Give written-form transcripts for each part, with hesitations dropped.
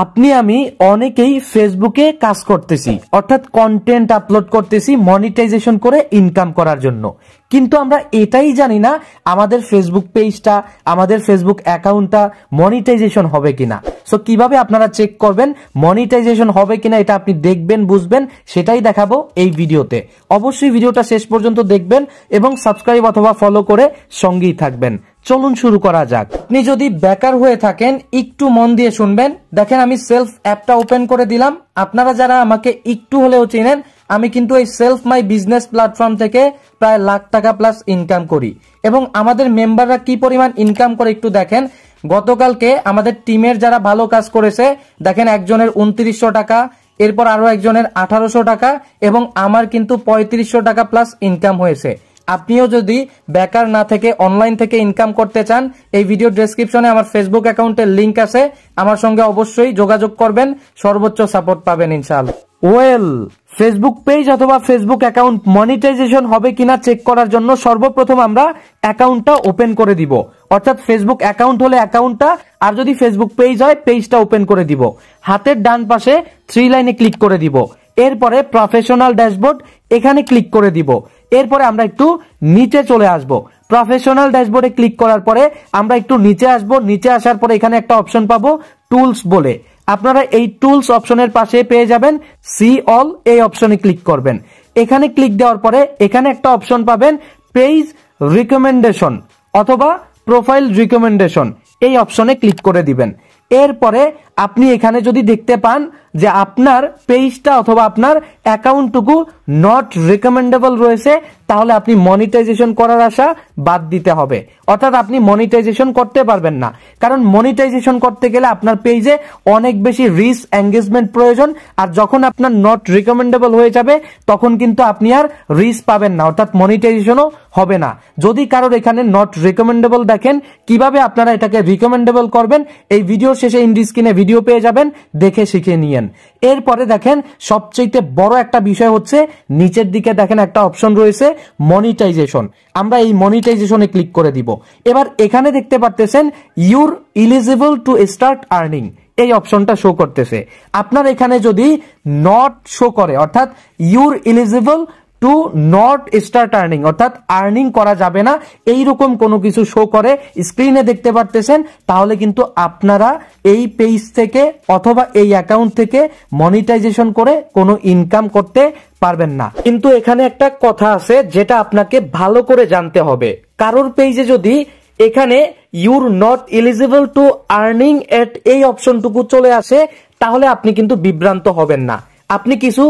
আপনি আমি অনেকেই ফেসবুকে কাজ করতেছি, অর্থাৎ কন্টেন্ট আপলোড করতেছি মনিটাইজেশন করে ইনকাম করার জন্য, কিন্তু আমরা এটাই জানি না আমাদের ফেসবুক পেজটা, আমাদের ফেসবুক অ্যাকাউন্টটা মনিটাইজেশন হবে কিনা। সো কিভাবে আপনারা চেক করবেন মনিটাইজেশন হবে কিনা, এটা আপনি দেখবেন, বুঝবেন, সেটাই দেখাবো এই ভিডিওতে। অবশ্যই ভিডিওটা শেষ পর্যন্ত দেখবেন এবং সাবস্ক্রাইব অথবা ফলো করে সঙ্গেই থাকবেন। চলুন শুরু করা যাক। আপনি যদি বেকার হয়ে থাকেন একটু মন দিয়ে শুনবেন। দেখেন আমি সেলফ অ্যাপটা ওপেন করে দিলাম। আপনারা যারা আমাকে একটু হলেও চেনেন, আমি কিন্তু এই সেলফ মাই বিজনেস প্ল্যাটফর্ম থেকে প্রায় লাখ টাকা প্লাস ইনকাম করি এবং আমাদের মেম্বাররা কি পরিমাণ ইনকাম করে একটু দেখেন। গতকালকে আমাদের টিমের যারা ভালো কাজ করেছে, দেখেন একজনের 2900 টাকা, এরপর আরো একজনের 1800 টাকা এবং আমার কিন্তু 3500 টাকা প্লাস ইনকাম হয়েছে। আপনিও যদি বেকার না থেকে অনলাইন থেকে ইনকাম করতে চান, এই ভিডিও ডেসক্রিপশনে আমার ফেসবুক অ্যাকাউন্টের লিংক আছে, আমার সঙ্গে অবশ্যই যোগাযোগ করবেন, সর্বোচ্চ সাপোর্ট পাবেন ইনশাআল্লাহ। ফেসবুক পেজ অথবা ফেসবুক অ্যাকাউন্ট মনিটাইজেশন হবে কিনা চেক করার জন্য সর্বপ্রথম আমরা অ্যাকাউন্টটা ওপেন করে দিব, অর্থাৎ ফেসবুক অ্যাকাউন্ট হলে অ্যাকাউন্টটা, আর যদি ফেসবুক পেজ হয় পেজটা ওপেন করে দিব। হাতের ডান পাশে 3 লাইনে ক্লিক করে দিব, এরপরে প্রফেশনাল ড্যাশবোর্ড এখানে ক্লিক করে দিব। এরপরে আমরা একটু নিচে চলে আসব। প্রফেশনাল ড্যাশবোর্ডে ক্লিক করার পরে আমরা একটু নিচে আসব। নিচে আসার পরে এখানে একটা অপশন পাবো টুলস বলে। আপনারা এই টুলস অপশনের পাশে পেয়ে যাবেন সি অল, এই অপশনে ক্লিক করবেন। এখানে ক্লিক দেওয়ার পরে এখানে একটা অপশন পাবেন পেজ রিকমেন্ডেশন অথবা প্রোফাইল রিকমেন্ডেশন, এই অপশনে ক্লিক করে দিবেন। এরপরে আপনি এখানে যদি দেখতে পান যে আপনার পেজটা অথবা আপনার অ্যাকাউন্টটুকু নট রিকমেন্ডেবল রয়েছে, তাহলে আপনি মনিটাইজেশন করার আশা বাদ দিতে হবে, অর্থাৎ আপনি মনিটাইজেশন করতে পারবেন না। কারণ মনিটাইজেশন করতে গেলে আপনার পেজে অনেক বেশি রিচ এঙ্গেজমেন্ট প্রয়োজন, আর যখন আপনার নট রিকমেন্ডেবল হয়ে যাবে তখন কিন্তু আপনি আর রিচ পাবেন না, অর্থাৎ মনিটাইজেশনও হবে না। যদি কারোর এখানে নট রিকমেন্ডেবল দেখেন, কিভাবে আপনারা এটাকে রিকমেন্ডেবল করবেন এই ভিডিওর শেষে ইন্ড স্ক্রিনে ভিডিও পেয়ে যাবেন, দেখে শিখে নিয়েন। এরপরে দেখেন সবচেয়ে বড় একটা বিষয় হচ্ছে নিচের দিকে দেখেন একটা অপশন রয়েছে মনিটাইজেশন। আমরা এই মনিটাইজেশনে ক্লিক করে দিব। এবার এখানে দেখতে পারতেছেন your eligible to start earning, এই অপশনটা শো করতেছে। আপনার এখানে যদি নট শো করে, অর্থাৎ your eligible to not start earning, অর্থাৎ আর্নিং করা যাবে না, এইরকম কোনো কিছু শো করে স্ক্রিনে দেখতে পারতেছেন, তাহলে কিন্তু আপনারা এই পেজ থেকে অথবা এই অ্যাকাউন্ট থেকে মনিটাইজেশন করে কোনো ইনকাম করতে পারবেন না। কিন্তু এখানে একটা কথা আছে যেটা আপনাকে ভালো করে জানতে হবে। কারোর পেজে যদি এখানে you're not eligible to earning at এই অপশনটুকু চলে আসে, তাহলে আপনি কিন্তু বিভ্রান্ত হবেন না। আপনি কিছু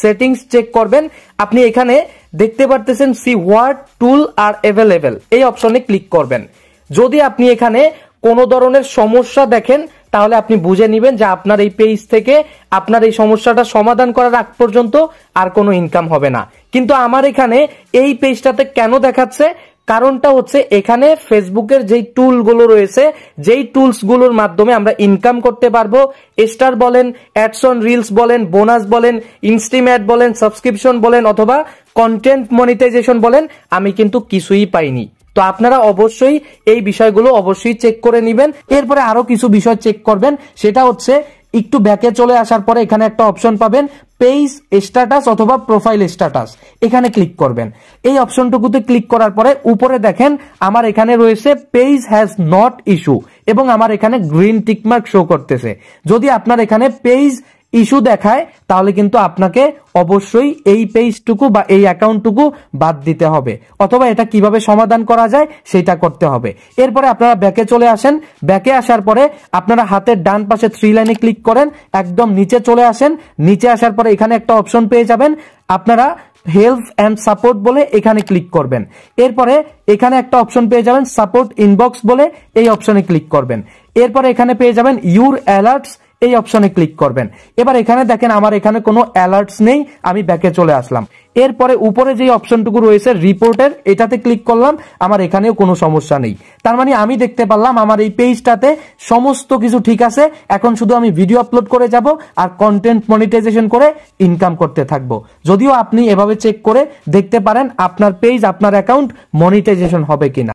সেটিংস চেক করবেন। আপনি এখানে দেখতে পারতেছেন see what tool are available, এই অপশনে ক্লিক করবেন। যদি আপনি এখানে কোনো ধরনের সমস্যা দেখেন, তাহলে আপনি বুঝে নেবেন যে আপনার এই পেজ থেকে আপনার এই সমস্যাটা সমাধান করার আগ পর্যন্ত আর কোনো ইনকাম হবে না। কিন্তু আমার এখানে এই পেজটাতে কেন দেখাচ্ছে, কারণটা হচ্ছে এখানে ফেসবুকের যেই টুলগুলো রয়েছে, যেই টুলসগুলোর মাধ্যমে আমরা ইনকাম করতে পারবো, স্টার বলেন, অ্যাডস অন রিলস বলেন, বোনাস বলেন, ইনস্টিমেট বলেন, সাবস্ক্রিপশন বলেন অথবা কন্টেন্ট মনিটাইজেশন বলেন, আমি কিন্তু কিছুই পাইনি। তো আপনারা অবশ্যই এই বিষয়গুলো অবশ্যই চেক করে নেবেন। এরপরে আরো কিছু বিষয় চেক করবেন, সেটা হচ্ছে একটু ব্যাকে চলে আসার পরে এখানে একটা অপশন পাবেন পেজ স্ট্যাটাস অথবা প্রোফাইল স্ট্যাটাস, এখানে ক্লিক করবেন। এই অপশনটুকুতে ক্লিক করার পরে উপরে দেখেন আমার এখানে রয়েছে পেজ হ্যাজ নট ইস্যু এবং আমার এখানে গ্রিন টিকমার্ক শো করতেছে। যদি আপনার এখানে পেজ ইস্যু দেখায়, তাহলে কিন্তু আপনাকে অবশ্যই এই পেজটুকু বা এই অ্যাকাউন্টটুকু বাদ দিতে হবে, অথবা এটা কিভাবে সমাধান করা যায় সেটা করতে হবে। এরপরে আপনারা ব্যাকে চলে আসেন। ব্যাকে আসার পরে আপনারা হাতের ডান পাশে 3 লাইনে ক্লিক করেন, একদম নিচে চলে আসেন। নিচে আসার পরে এখানে একটা অপশন পেয়ে যাবেন, আপনারা হেল্প অ্যান্ড সাপোর্ট বলে এখানে ক্লিক করবেন। এরপরে এখানে একটা অপশন পেয়ে যাবেন সাপোর্ট ইনবক্স বলে, এই অপশনে ক্লিক করবেন। এরপরে এখানে পেয়ে যাবেন ইউর অ্যালার্টস, এই অপশনে ক্লিক করবেন। এবার এখানে দেখেন আমার এখানে কোনো অ্যালার্টস নেই, আমি ব্যাকে চলে আসলাম। এরপরে উপরে যে অপশনটুকু রয়েছে রিপোর্টের, এটাতে ক্লিক করলাম, আমার এখানেও কোনো সমস্যা নেই। তার মানে আমি দেখতে পারলাম আমার এই পেজটাতে সমস্ত কিছু ঠিক আছে। এখন শুধু আমি ভিডিও আপলোড করে যাব আর কন্টেন্ট মনিটাইজেশন করে ইনকাম করতে থাকবো। যদিও আপনি এভাবে চেক করে দেখতে পারেন আপনার পেজ, আপনার অ্যাকাউন্ট মনিটাইজেশন হবে কিনা।